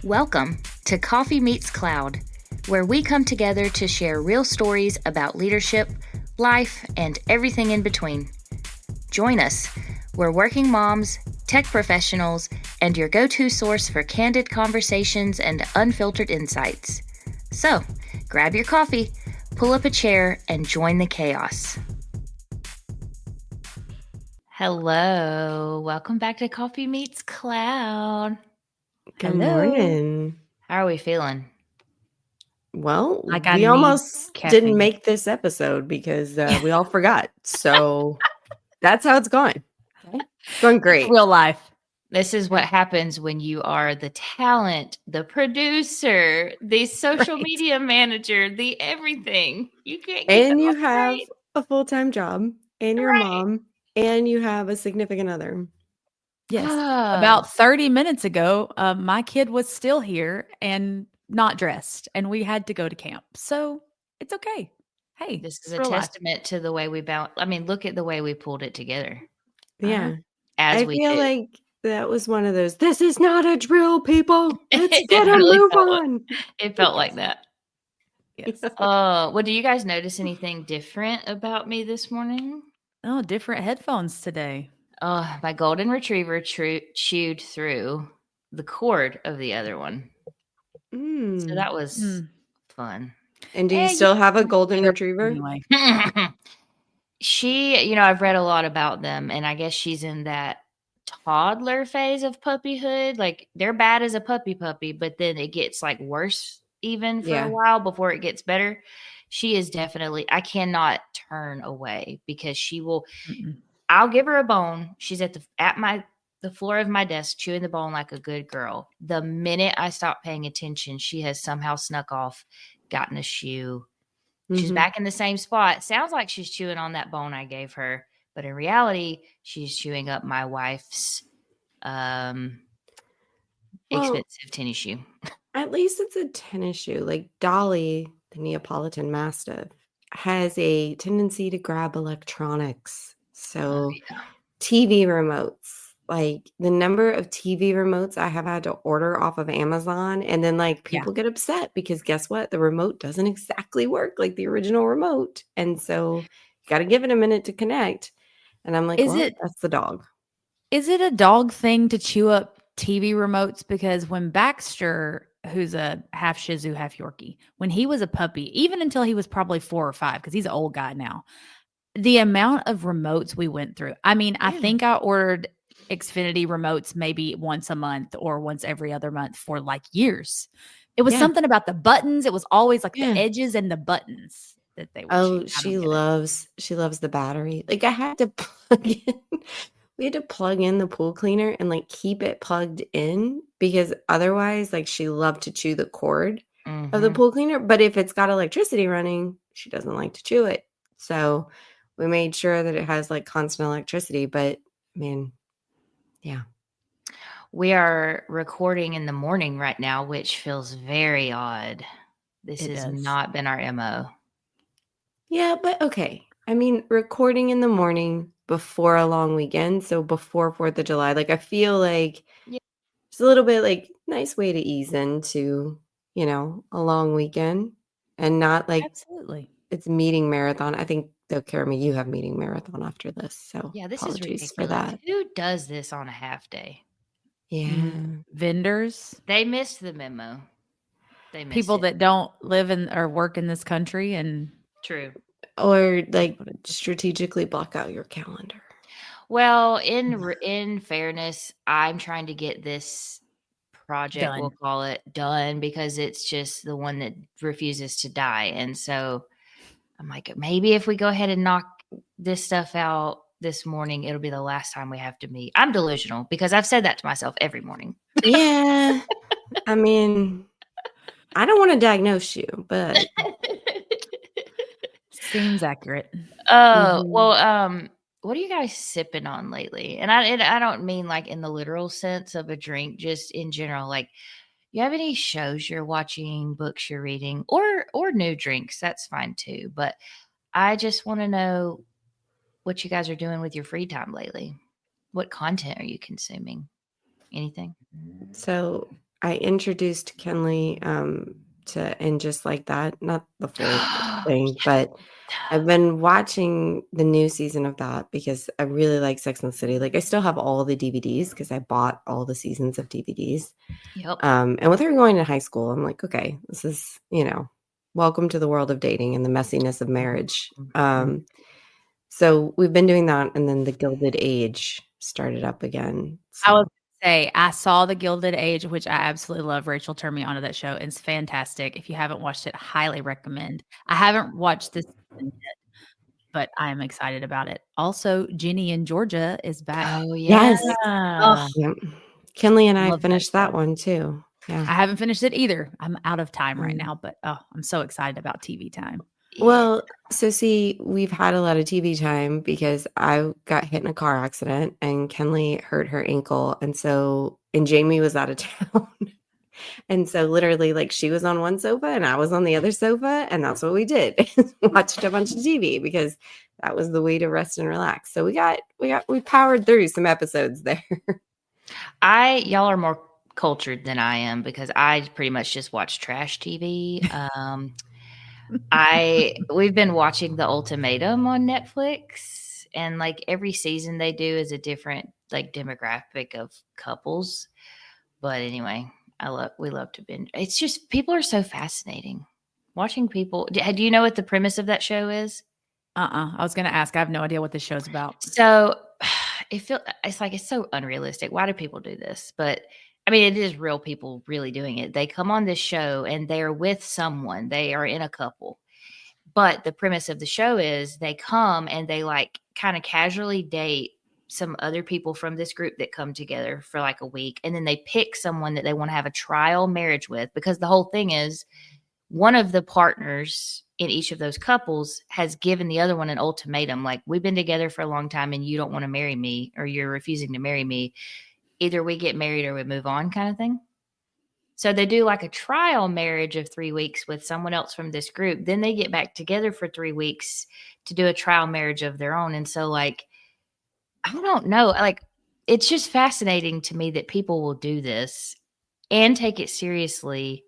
Welcome to Coffee Meets Cloud, where we come together to share real stories about leadership, life, and everything in between. Join us. We're working moms, tech professionals, and your go-to source for candid conversations and unfiltered insights. So, grab your coffee, pull up a chair, and join the chaos. Hello. Welcome back to Coffee Meets Cloud. Good morning. How are we feeling? Well, Like I we need almost caffeine. didn't make this episode because we all forgot. So that's how it's going. Okay. It's going great. Real life. This is what happens when you are the talent, the producer, the social media manager, the everything. You can't get And that you all have straight. a full-time job and you're a Right. mom and you have a significant other. Yes. Ah. About 30 minutes ago, my kid was still here and not dressed, and we had to go to camp. So it's okay. Hey, This is it's a real life. testament to the way we look at the way we pulled it together. Yeah. As I we feel do. like that was one of those, this is not a drill, people. Let's It get a really move felt on. It felt like that. Yes. Well, do you guys notice anything different about me this morning? Oh, different headphones today. Oh, my golden retriever chewed through the cord of the other one. So that was fun. And do you still have a golden retriever? Anyway. She, I've read a lot about them, and I guess she's in that toddler phase of puppyhood. Like, they're bad as a puppy, but then it gets like worse even for a while before it gets better. She is definitely, I cannot turn away because she will. I'll give her a bone. She's at the floor of my desk chewing the bone like a good girl. The minute I stop paying attention, she has somehow snuck off, gotten a shoe. She's back in the same spot. Sounds like she's chewing on that bone I gave her, but in reality, she's chewing up my wife's expensive tennis shoe. At least it's a tennis shoe. Like Dolly, the Neapolitan Mastiff, has a tendency to grab electronics. So TV remotes, like the number of TV remotes I have had to order off of Amazon, and then like people get upset because guess what? The remote doesn't exactly work like the original remote. And so you got to give it a minute to connect. And I'm like, that's the dog. Is it a dog thing to chew up TV remotes? Because when Baxter, who's a half Shih Tzu, half Yorkie, when he was a puppy, even until he was probably 4 or 5, because he's an old guy now, the amount of remotes we went through. I mean, I think I ordered Xfinity remotes maybe once a month or once every other month for like years. It was something about the buttons. It was always like the edges and the buttons that they would she loves the battery. Like I had to plug in. We had to plug in the pool cleaner and like keep it plugged in because otherwise like she loved to chew the cord of the pool cleaner. But if it's got electricity running, she doesn't like to chew it. So we made sure that it has like constant electricity. But I mean, yeah. We are recording in the morning right now, which feels very odd. This has not been our MO. Yeah, but okay. I mean, recording in the morning before a long weekend, so before 4th of July, like I feel like it's a little bit like nice way to ease into, a long weekend and not like it's meeting marathon. I think though, Caramie, you have meeting marathon after this, so yeah, this is apologies ridiculous for that. Who does this on a half day? Yeah, vendors. They missed the memo. They missed people that don't live in or work in this country, and true. Or like strategically block out your calendar. Well, in fairness, I'm trying to get this project, we'll call it, done because it's just the one that refuses to die. And so I'm like, maybe if we go ahead and knock this stuff out this morning, it'll be the last time we have to meet. I'm delusional because I've said that to myself every morning. Yeah. I mean, I don't want to diagnose you, but seems accurate. Well, what are you guys sipping on lately? And I don't mean like in the literal sense of a drink, just in general. Like, you have any shows you're watching, books you're reading, or new drinks? That's fine too. But I just want to know what you guys are doing with your free time lately. What content are you consuming? Anything? So I introduced Kenley to And Just Like That, not the full thing, but I've been watching the new season of that because I really like Sex and the City. Like I still have all the DVDs because I bought all the seasons of DVDs. Yep. And with her going to high school, I'm like, okay, this is, welcome to the world of dating and the messiness of marriage. So we've been doing that, and then The Gilded Age started up again. I was So. gonna say I saw The Gilded Age, which I absolutely love. Rachel turned me onto that show. It's fantastic. If you haven't watched it, highly recommend. I haven't watched this season yet, but I am excited about it. Also, Ginny in Georgia is back. Oh yeah. Yes. Oh, Yep. Kenley and I Love that finished that show. one too. Yeah. I haven't finished it either. I'm out of time right now, but I'm so excited about TV time. Well, so see, we've had a lot of TV time because I got hit in a car accident and Kenley hurt her ankle. And Jamie was out of town. And so literally like she was on one sofa and I was on the other sofa. And that's what we did. Watched a bunch of TV because that was the way to rest and relax. So we powered through some episodes there. y'all are more cultured than I am because I pretty much just watch trash TV. We've been watching The Ultimatum on Netflix, and like every season they do is a different like demographic of couples. But anyway, we love to binge. It's just people are so fascinating. Watching people. Do you know what the premise of that show is? I was going to ask. I have no idea what this show's about. So it's so unrealistic. Why do people do this? But I mean, it is real people really doing it. They come on this show and they're with someone. They are in a couple. But the premise of the show is they come and they like kind of casually date some other people from this group that come together for like a week. And then they pick someone that they want to have a trial marriage with, because the whole thing is one of the partners in each of those couples has given the other one an ultimatum. Like, we've been together for a long time and you don't want to marry me, or you're refusing to marry me. Either we get married or we move on, kind of thing. So they do like a trial marriage of 3 weeks with someone else from this group. Then they get back together for 3 weeks to do a trial marriage of their own. And so like, I don't know, like it's just fascinating to me that people will do this and take it seriously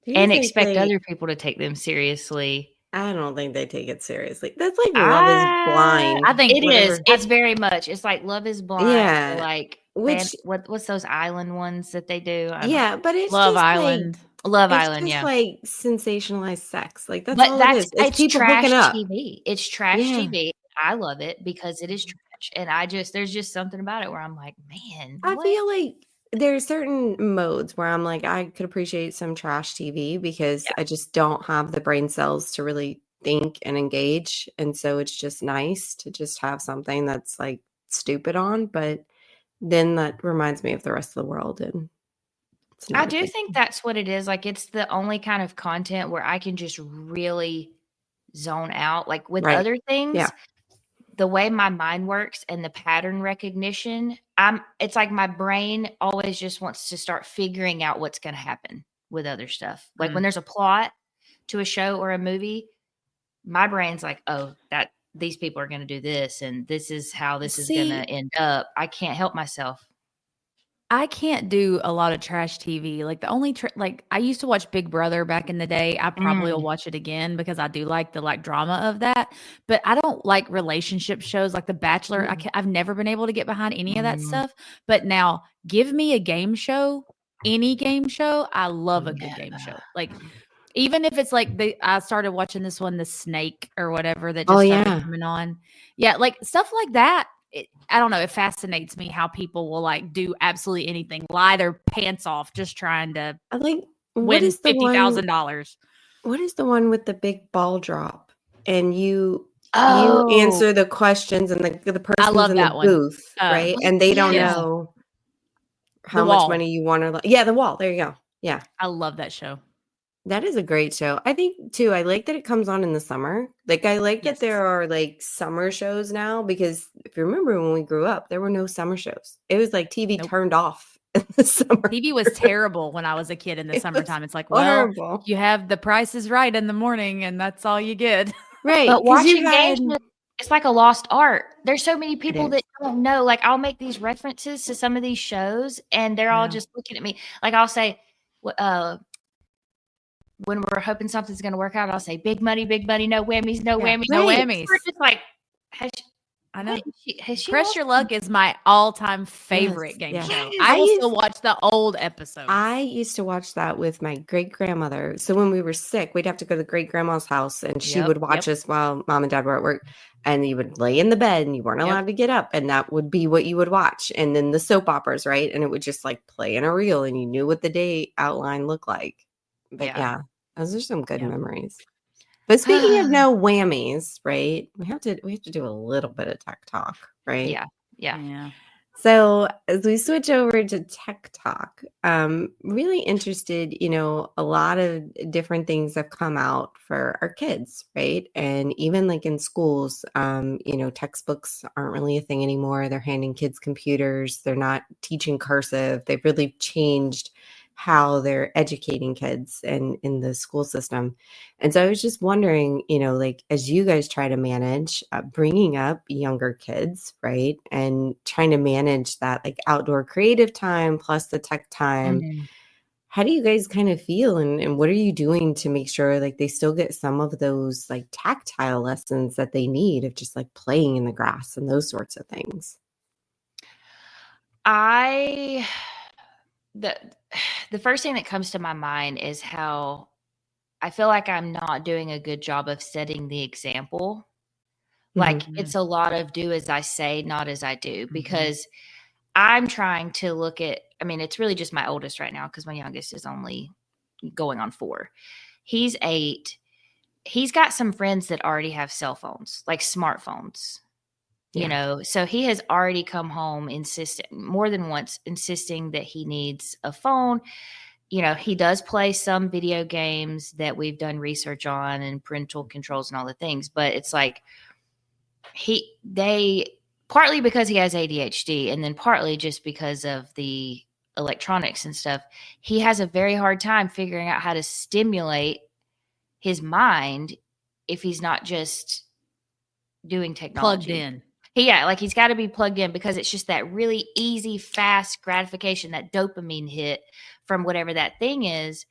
and expect other people to take them seriously. I don't think they take it seriously. That's like Love is Blind. I think it is. It's very much. It's like Love is Blind. Yeah. Or like what's those island ones that they do? Yeah, but it's Love just Island. Like, Love it's Island, just yeah. like sensationalized sex. Like that's but all that's it is. It's people trash hooking up. TV. It's trash TV. I love it because it is trash. And there's just something about it where I'm like, man, I feel like there are certain modes where I'm like, I could appreciate some trash TV because I just don't have the brain cells to really think and engage. And so it's just nice to just have something that's like stupid on. But then that reminds me of the rest of the world. And I do think that's what it is. Like, it's the only kind of content where I can just really zone out. Like with other things, the way my mind works and the pattern recognition, it's like my brain always just wants to start figuring out what's going to happen with other stuff. Like when there's a plot to a show or a movie, my brain's like, oh, that these people are going to do this, and this is how this is going to end up. I can't help myself. I can't do a lot of trash TV. Like the only like I used to watch Big Brother back in the day. I probably will watch it again because I do like the drama of that. But I don't like relationship shows like The Bachelor. I've never been able to get behind any of that stuff. But now give me a game show, any game show. I love a good game show. Like even if it's like I started watching this one, The Snake or whatever that just started coming on. Yeah, like stuff like that. I don't know. It fascinates me how people will like do absolutely anything, lie their pants off, just trying to win $50,000. What is the one with the big ball drop and you answer the questions and the person's in the booth, right? And they don't know how much money you want or The Wall. There you go. Yeah, I love that show. That is a great show. I think too, I like that it comes on in the summer. Like I like that there are like summer shows now, because if you remember when we grew up, there were no summer shows. It was like TV turned off in the summer. TV was terrible when I was a kid in the summertime. It's like, well, you have The Price is Right in the morning and that's all you get. Right. But watching games it's like a lost art. There's so many people that don't know. Like, I'll make these references to some of these shows, and they're all just looking at me. Like, I'll say, when we're hoping something's going to work out, I'll say, big money, no whammies, no whammies. No whammies. We're just like, I know. Has she Press Your Luck is my all-time favorite game show. I will still watch the old episodes. I used to watch that with my great-grandmother. So when we were sick, we'd have to go to great-grandma's house, and she would watch us while mom and dad were at work. And you would lay in the bed, and you weren't allowed to get up, and that would be what you would watch. And then the soap operas, right? And it would just like play in a reel, and you knew what the day outline looked like. But those are some good memories. But speaking of no whammies, right? We have to do a little bit of tech talk, right? Yeah. So as we switch over to tech talk, really interested, a lot of different things have come out for our kids, right? And even like in schools, textbooks aren't really a thing anymore. They're handing kids computers. They're not teaching cursive. They've really changed how they're educating kids in the school system. And so I was just wondering, like, as you guys try to manage bringing up younger kids, right? And trying to manage that like outdoor creative time plus the tech time, how do you guys kind of feel? And what are you doing to make sure like they still get some of those like tactile lessons that they need of just like playing in the grass and those sorts of things? The first thing that comes to my mind is how I feel like I'm not doing a good job of setting the example. Like, it's a lot of do as I say, not as I do, because I'm trying to look at, it's really just my oldest right now because my youngest is only going on 4. He's 8. He's got some friends that already have cell phones, like smartphones. So he has already come home more than once insisting that he needs a phone. He does play some video games that we've done research on and parental controls and all the things, but it's like partly because he has ADHD and then partly just because of the electronics and stuff, he has a very hard time figuring out how to stimulate his mind if he's not just doing technology. Plugged in. Like he's got to be plugged in because it's just that really easy, fast gratification, that dopamine hit from whatever that thing is.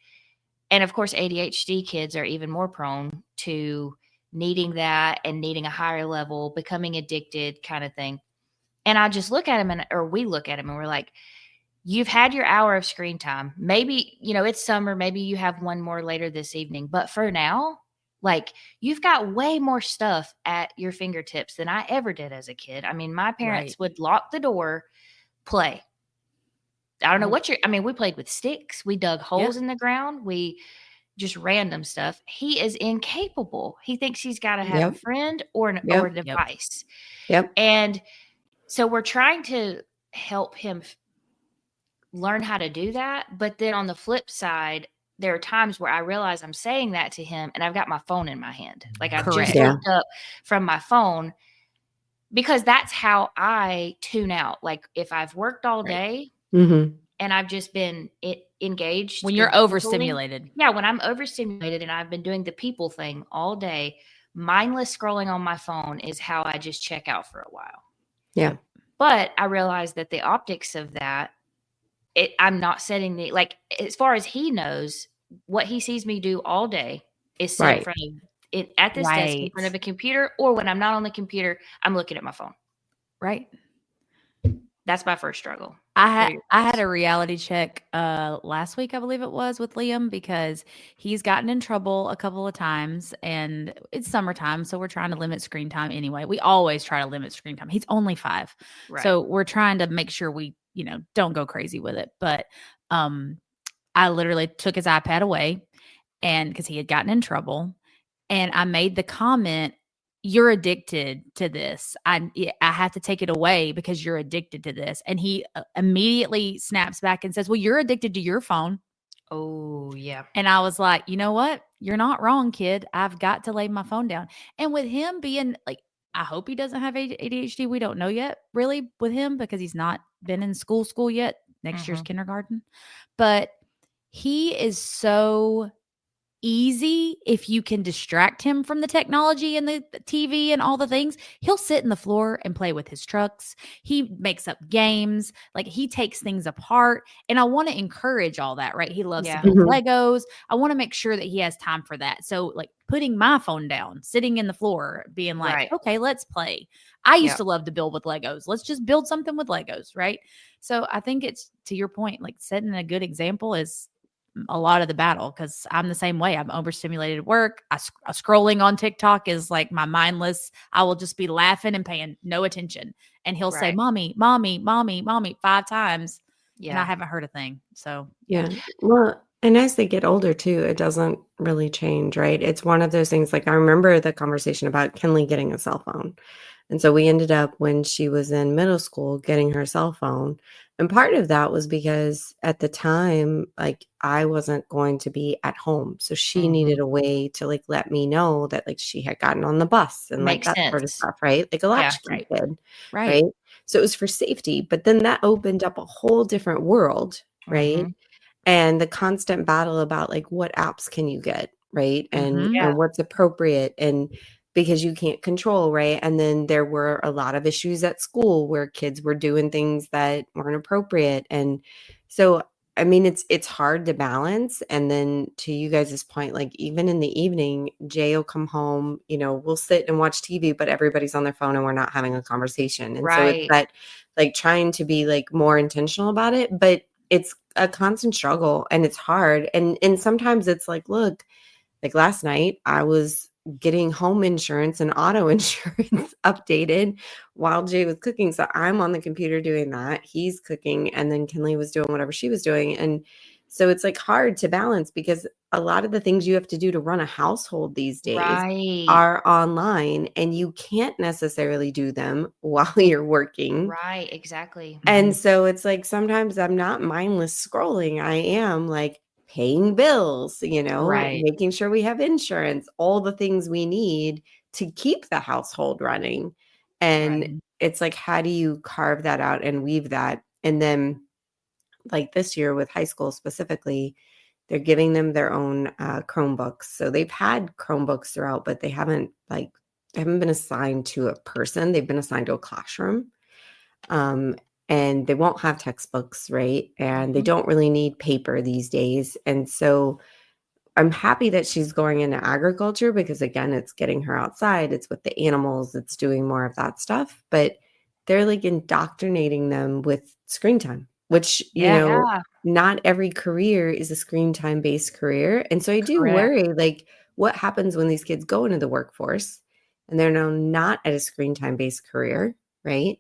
And of course, ADHD kids are even more prone to needing that and needing a higher level, becoming addicted kind of thing. And I just look at him or we look at him and we're like, you've had your hour of screen time. Maybe, it's summer. Maybe you have one more later this evening. But for now, like, you've got way more stuff at your fingertips than I ever did as a kid. My parents would lock the door, play. I don't know what we played with sticks. We dug holes in the ground. We just random stuff. He is incapable. He thinks he's got to have a friend or a device. And so we're trying to help him learn how to do that. But then on the flip side, there are times where I realize I'm saying that to him and I've got my phone in my hand. Like I've just looked up from my phone because that's how I tune out. Like if I've worked all day and I've just been engaged. When you're overstimulated. Yeah, when I'm overstimulated and I've been doing the people thing all day, mindless scrolling on my phone is how I just check out for a while. Yeah. But I realize that the optics of that, I'm not setting as far as he knows, what he sees me do all day is sit in front of it at this desk in front of a computer, or when I'm not on the computer, I'm looking at my phone. Right. That's my first struggle. I had a reality check last week, I believe it was, with Liam because he's gotten in trouble a couple of times and it's summertime. So we're trying to limit screen time anyway. We always try to limit screen time. He's only 5. Right. So we're trying to make sure we, don't go crazy with it. But I literally took his iPad away and because he had gotten in trouble and I made the comment, you're addicted to this. I have to take it away because you're addicted to this. And he immediately snaps back and says, well, you're addicted to your phone. Oh, yeah. And I was like, you know what? You're not wrong, kid. I've got to lay my phone down. And with him being like, I hope he doesn't have ADHD. We don't know yet really with him because he's not been in school yet. Next year's kindergarten. But he is so easy if you can distract him from the technology and the TV and all the things. He'll sit in the floor and play with his trucks. He makes up games, like he takes things apart. And I want to encourage all that, right? He loves to build Legos. I want to make sure that he has time for that. So, like putting my phone down, sitting in the floor, being like, okay, let's play. I used to love to build with Legos. Let's just build something with Legos, right? So I think it's to your point, like setting a good example is a lot of the battle, because I'm the same way. I'm overstimulated at work. Scrolling on TikTok is like my mindless. I will just be laughing and paying no attention. And he'll say, "Mommy, mommy, mommy, mommy," 5 times. And I haven't heard a thing. So yeah. Well, and as they get older too, it doesn't really change, right? It's one of those things. Like I remember the conversation about Kinley getting a cell phone. And so we ended up, when she was in middle school, getting her cell phone. And part of that was because at the time, like I wasn't going to be at home. So she needed a way to like let me know that like she had gotten on the bus and like Makes that sort of sense. stuff, right? Like a latchkey kid, right. right? So it was for safety. But then that opened up a whole different world, right? And the constant battle about like what apps can you get, right? And what's appropriate, and because you can't control, right? And then there were a lot of issues at school where kids were doing things that weren't appropriate. And so I mean it's hard to balance. And then to you guys' point, like even in the evening, Jay will come home, you know, we'll sit and watch TV, but everybody's on their phone and we're not having a conversation. And so it's that like trying to be like more intentional about it, but it's a constant struggle and it's hard. And sometimes it's like, look, like last night I was getting home insurance and auto insurance updated while Jay was cooking. So I'm on the computer doing that. He's cooking, and then Kinley was doing whatever she was doing. And so it's like hard to balance because a lot of the things you have to do to run a household these days are online, and you can't necessarily do them while you're working. Right, exactly. And so it's like sometimes I'm not mindless scrolling. I am like paying bills, you know, making sure we have insurance, all the things we need to keep the household running. And it's like, how do you carve that out and weave that? And then, like this year with high school specifically, they're giving them their own Chromebooks. So they've had Chromebooks throughout, but they haven't been assigned to a person. They've been assigned to a classroom. And they won't have textbooks, right? And they don't really need paper these days. And so I'm happy that she's going into agriculture because, again, it's getting her outside. It's with the animals. It's doing more of that stuff. But they're like indoctrinating them with screen time, which, you know, not every career is a screen time based career. And so I do worry, like, what happens when these kids go into the workforce and they're now not at a screen time based career, right?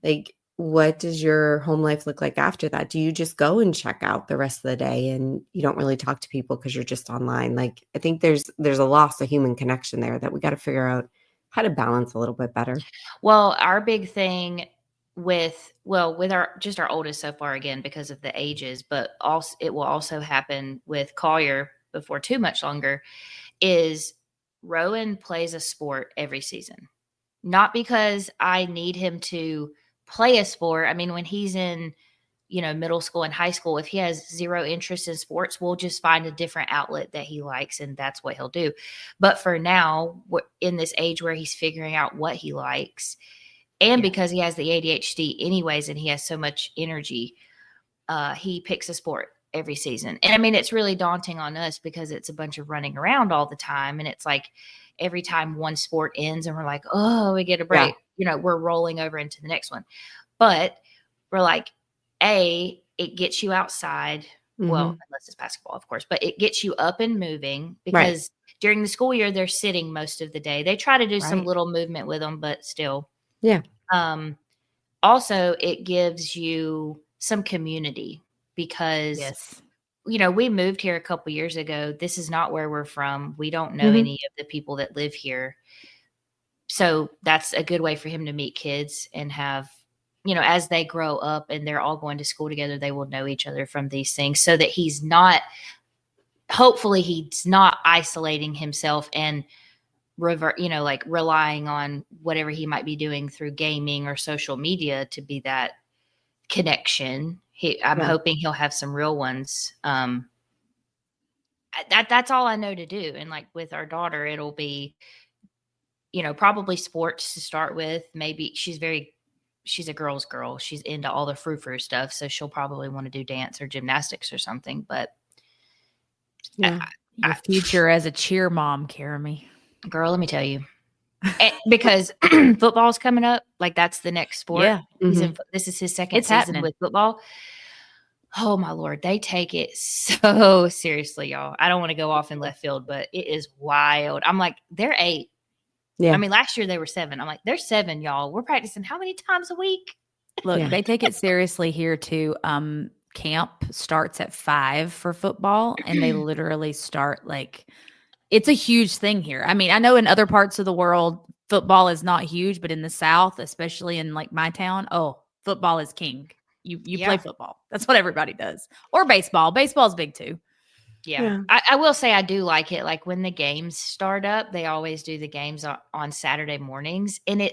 Like, what does your home life look like after that? Do you just go and check out the rest of the day and you don't really talk to people because you're just online? Like, I think there's a loss of human connection there that we got to figure out how to balance a little bit better. Well, our big thing with our oldest so far, again, because of the ages, but also it will also happen with Collier before too much longer, is Rowan plays a sport every season. Not because I need him to play a sport. I mean, when he's in, you know, middle school and high school, if he has zero interest in sports, we'll just find a different outlet that he likes and that's what he'll do. But for now, we're in this age where he's figuring out what he likes, and because he has the ADHD anyways and he has so much energy, he picks a sport every season. And I mean, it's really daunting on us because it's a bunch of running around all the time. And it's like every time one sport ends and we're like, oh, we get a break, you know, we're rolling over into the next one. But we're like, it gets you outside. Well, unless it's basketball, of course, but it gets you up and moving because during the school year, they're sitting most of the day. They try to do some little movement with them, but still. Yeah. Also, it gives you some community because, you know, we moved here a couple years ago. This is not where we're from. We don't know any of the people that live here. So that's a good way for him to meet kids and have, you know, as they grow up and they're all going to school together, they will know each other from these things so that hopefully he's not isolating himself and like relying on whatever he might be doing through gaming or social media to be that connection. I'm hoping he'll have some real ones that's all I know to do. And like with our daughter, it'll be, probably sports to start with. Maybe she's a girl's girl. She's into all the frou-frou stuff. So she'll probably want to do dance or gymnastics or something. But Yeah. Your future as a cheer mom, Caramie. Girl, let me tell you. Because football's coming up. Like that's the next sport. Yeah. This is his second season happening with football. Oh my Lord. They take it so seriously, y'all. I don't want to go off in left field, but it is wild. I'm like, they're 8. Yeah. I mean, last year they were 7. I'm like, they're 7, y'all. We're practicing how many times a week? Look, they take it seriously here too. Camp starts at 5 for football, and they literally start like, it's a huge thing here. I mean, I know in other parts of the world, football is not huge, but in the South, especially in like my town, football is king. You play football. That's what everybody does. Or baseball. Baseball's big too. Yeah. I will say I do like it. Like when the games start up, they always do the games on Saturday mornings. And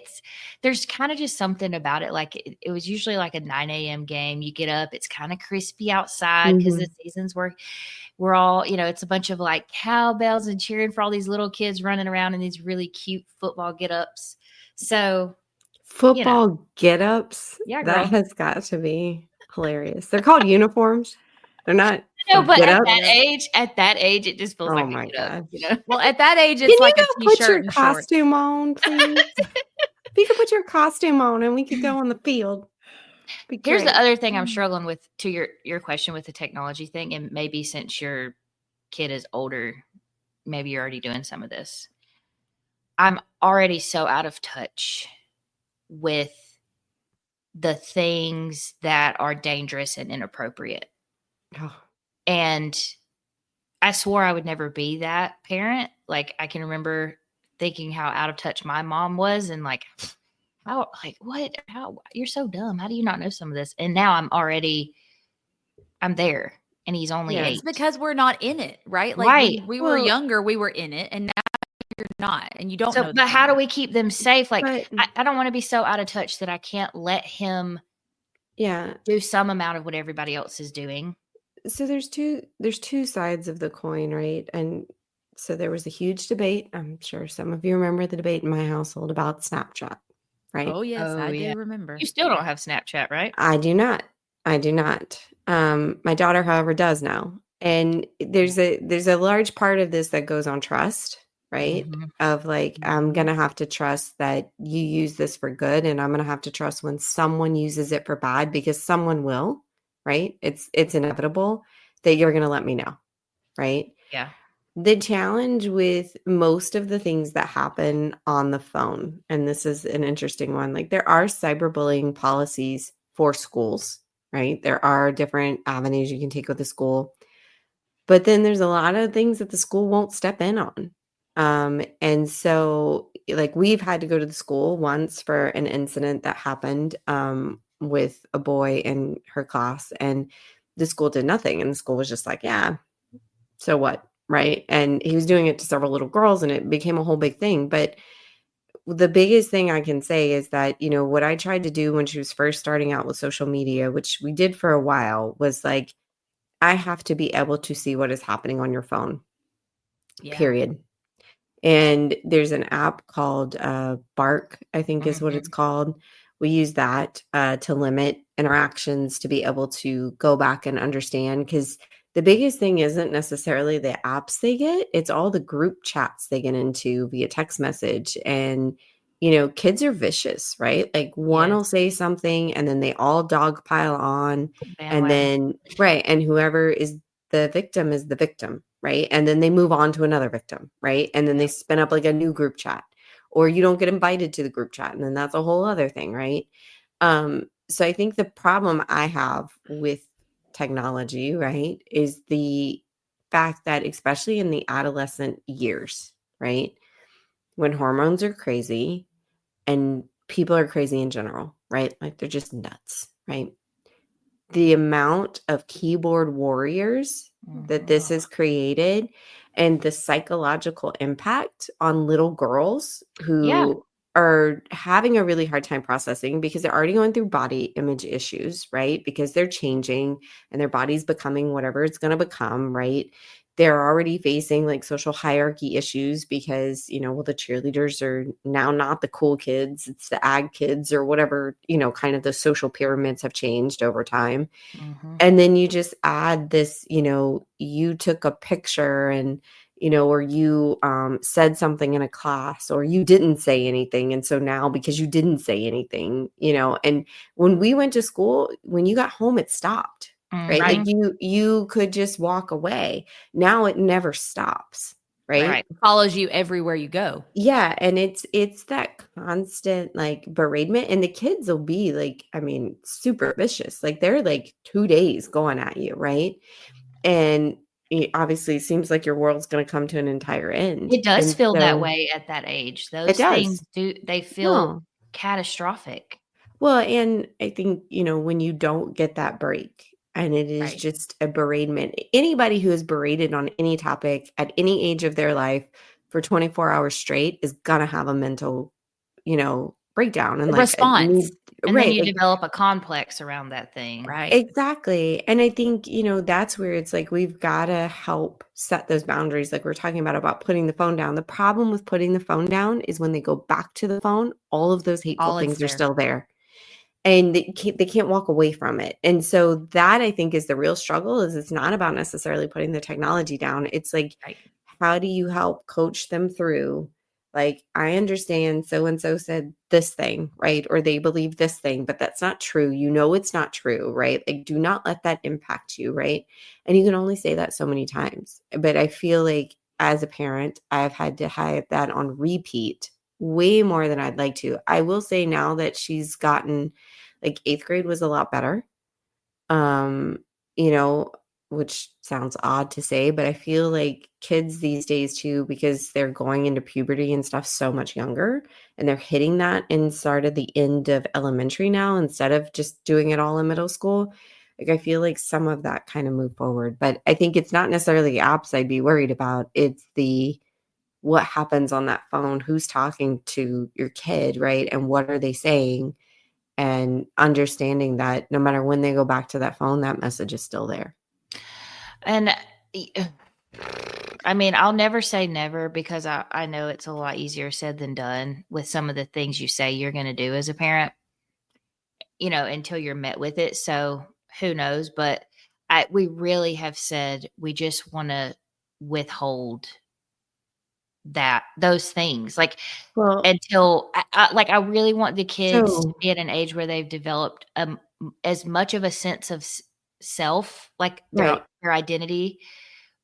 there's kind of just something about it. Like it was usually like a 9 a.m. game. You get up, it's kind of crispy outside because the seasons we're all, it's a bunch of like cowbells and cheering for all these little kids running around in these really cute football get-ups. So football get-ups, yeah, that has got to be hilarious. They're called uniforms. They're not. No, but at that age, it just feels like my God. Well, at that age, it's like a t-shirt and shorts. Put your costume on, please. If you could put your costume on and we could go on the field. Here's the other thing I'm struggling with to your question with the technology thing, and maybe since your kid is older, maybe you're already doing some of this. I'm already so out of touch with the things that are dangerous and inappropriate. Oh. And I swore I would never be that parent. Like I can remember thinking how out of touch my mom was and like, what? How you're so dumb. How do you not know some of this? And now I'm there and he's only 8. It's because we're not in it, right? Like when we were younger, we were in it and now you're not and you don't know. But how do we keep them safe? Like I don't want to be so out of touch that I can't let him do some amount of what everybody else is doing. So there's two sides of the coin, right? And so there was a huge debate. I'm sure some of you remember the debate in my household about Snapchat, right? Oh yes, I do remember. You still don't have Snapchat, right? I do not. My daughter, however, does now. And there's a large part of this that goes on trust, right? Of like, I'm going to have to trust that you use this for good. And I'm going to have to trust when someone uses it for bad, because someone will, right? It's inevitable that you're going to let me know, right? Yeah. The challenge with most of the things that happen on the phone, and this is an interesting one, like there are cyberbullying policies for schools, right? There are different avenues you can take with the school, but then there's a lot of things that the school won't step in on. And so like we've had to go to the school once for an incident that happened with a boy in her class, and the school did nothing. And the school was just like, yeah, so what? Right. And he was doing it to several little girls and it became a whole big thing. But the biggest thing I can say is that, what I tried to do when she was first starting out with social media, which we did for a while, was like, I have to be able to see what is happening on your phone, period. And there's an app called Bark, I think is what it's called. We use that to limit interactions, to be able to go back and understand, because the biggest thing isn't necessarily the apps they get. It's all the group chats they get into via text message. And, kids are vicious, right? Like one will say something and then they all dogpile on. And then, right. And whoever is the victim is the victim, right? And then they move on to another victim, right? And then they spin up like a new group chat, or you don't get invited to the group chat. And then that's a whole other thing, right? So I think the problem I have with technology, right, is the fact that especially in the adolescent years, right, when hormones are crazy and people are crazy in general, right, like they're just nuts, right, the amount of keyboard warriors that this has created and the psychological impact on little girls who are having a really hard time processing, because they're already going through body image issues, right? Because they're changing and their body's becoming whatever it's going to become, right? they're already facing like social hierarchy issues because, well, the cheerleaders are now not the cool kids, it's the ag kids or whatever, kind of the social pyramids have changed over time. Mm-hmm. And then you just add this, you took a picture and, or you said something in a class or you didn't say anything. And so now because you didn't say anything, and when we went to school, when you got home, it stopped, right? Like you could just walk away. Now it never stops, right? Right. It follows you everywhere you go. Yeah, and it's that constant, like, beratement, and the kids will be, like, I mean, super vicious, like, they're, like, 2 days going at you, right? And it obviously seems like your world's gonna come to an entire end, It does and feel that so way at that age. it Those things does. they feel No. catastrophic. Well, and I think, when you don't get that break and it is Right. just a beratement, anybody who is berated on any topic at any age of their life for 24 hours straight is gonna have a mental, breakdown and A like a response. need, And then right, you like develop a complex around that thing. Right. exactly. And I think, that's where it's like we've gotta help set those boundaries like we're talking about putting the phone down. The problem with putting the phone down is when they go back to the phone, all of those hateful All it's things are there. still there. And they can't walk away from it. And so that I think is the real struggle is it's not about necessarily putting the technology down. It's like, Right. how do you help coach them through? Like, I understand so and so said this thing, right? Or they believe this thing, but that's not true. It's not true, right? Like, do not let that impact you, right? And you can only say that so many times. But I feel like as a parent, I've had to have that on repeat way more than I'd like to. I will say now that she's gotten like 8th grade was a lot better. Um, you know, which sounds odd to say, but I feel like kids these days too, because they're going into puberty and stuff so much younger and they're hitting that inside of the end of elementary now instead of just doing it all in middle school. Like I feel like some of that kind of moved forward, but I think it's not necessarily the apps I'd be worried about. It's the what happens on that phone, who's talking to your kid, right? And what are they saying? And understanding that no matter when they go back to that phone, that message is still there. And I mean, I'll never say never because I know it's a lot easier said than done with some of the things you say you're going to do as a parent, until you're met with it. So who knows? But we really have said we just want to withhold those things like Well, until I really want the kids to so be at an age where they've developed as much of a sense of self, like right. their identity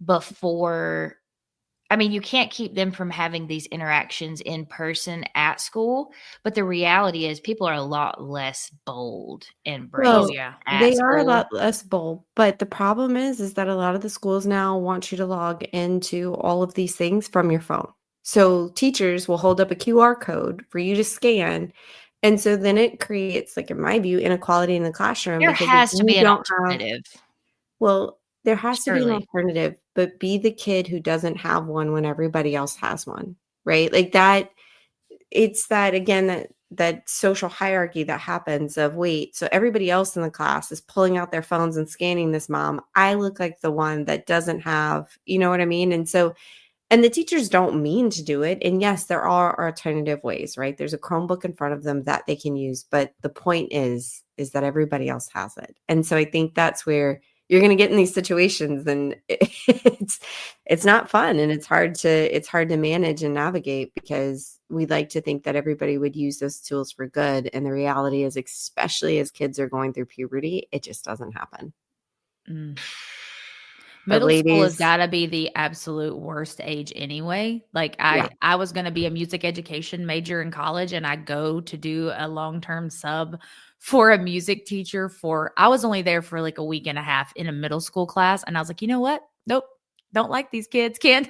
before. I mean, you can't keep them from having these interactions in person at school, but the reality is people are a lot less bold and Oh, brave Well, yeah. at they are a school. lot less bold, but the problem is that a lot of the schools now want you to log into all of these things from your phone. So teachers will hold up a QR code for you to scan. And so then it creates, like in my view, inequality in the classroom There because if has to you be an don't have, alternative, well, there has to be an surely. alternative, but be the kid who doesn't have one when everybody else has one, right? Like that, it's that again, that social hierarchy that happens of wait, so everybody else in the class is pulling out their phones and scanning this mom. I look like the one that doesn't have, you know what I mean? And so and the teachers don't mean to do it. And yes, there are alternative ways, right? There's a Chromebook in front of them that they can use, but the point is that everybody else has it. And so I think that's where you're going to get in these situations and it's not fun and it's hard to manage and navigate because we like to think that everybody would use those tools for good and the reality is especially as kids are going through puberty, it just doesn't happen. Mm. But Middle school has ladies, gotta be the absolute worst age anyway. Like, yeah. I was gonna be a music education major in college, and I go to do a long-term sub for a music teacher I was only there for, like, a week and a half in a middle school class, and I was like, "You know what? Nope. Don't like these kids. Can't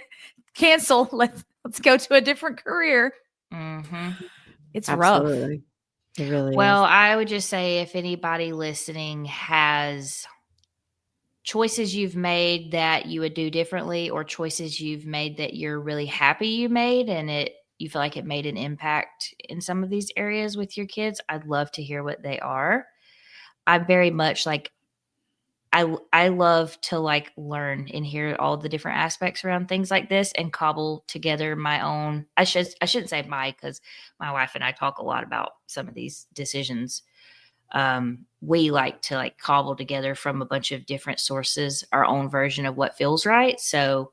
cancel. Let's go to a different career." Mhm. It's rough. Absolutely. It really Well, is. I would just say if anybody listening has choices you've made that you would do differently or choices you've made that you're really happy you made and you feel like it made an impact in some of these areas with your kids, I'd love to hear what they are. I'm very much like I love to like learn and hear all the different aspects around things like this and cobble together my own. I shouldn't say my, because my wife and I talk a lot about some of these decisions. We like to like cobble together from a bunch of different sources our own version of what feels right. So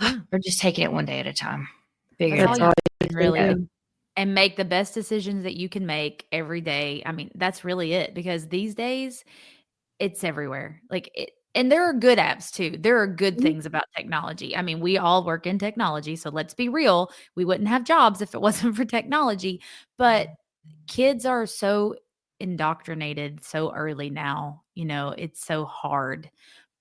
we're just taking it one day at a time. That's all you can really, and make the best decisions that you can make every day. I mean, that's really it, because these days it's everywhere. And there are good apps too. There are good things about technology. I mean, we all work in technology, so let's be real. We wouldn't have jobs if it wasn't for technology. But kids are so indoctrinated so early now. It's so hard.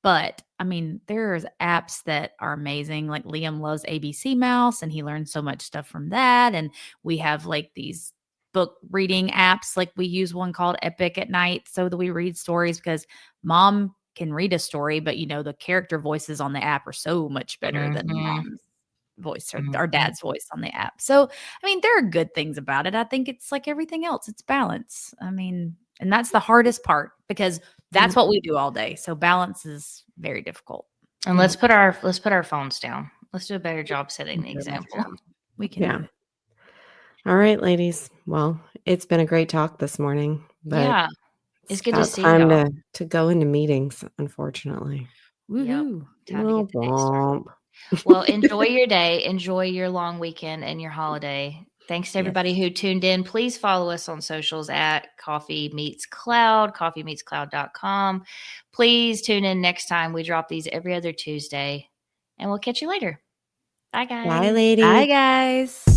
But I mean, there's apps that are amazing. Like Liam loves ABC Mouse and he learns so much stuff from that. And we have like these book reading apps. Like we use one called Epic at night so that we read stories, because mom can read a story, but the character voices on the app are so much better than mom's voice or our dad's voice on the app. So, I mean, there are good things about it. I think it's like everything else. It's balance. I mean, and that's the hardest part, because that's what we do all day. So balance is very difficult. And let's put our phones down. Let's do a better job setting the example. We can do it. All right, ladies. Well, it's been a great talk this morning. But it's good to see time y'all. to go into meetings, unfortunately. Woohoo. Yep. Time to get the day started. Well, enjoy your day. Enjoy your long weekend and your holiday. Thanks to everybody who tuned in. Please follow us on socials at Coffee Meets Cloud, coffeemeetscloud.com. Please tune in next time. We drop these every other Tuesday, and we'll catch you later. Bye, guys. Bye, ladies. Bye, guys.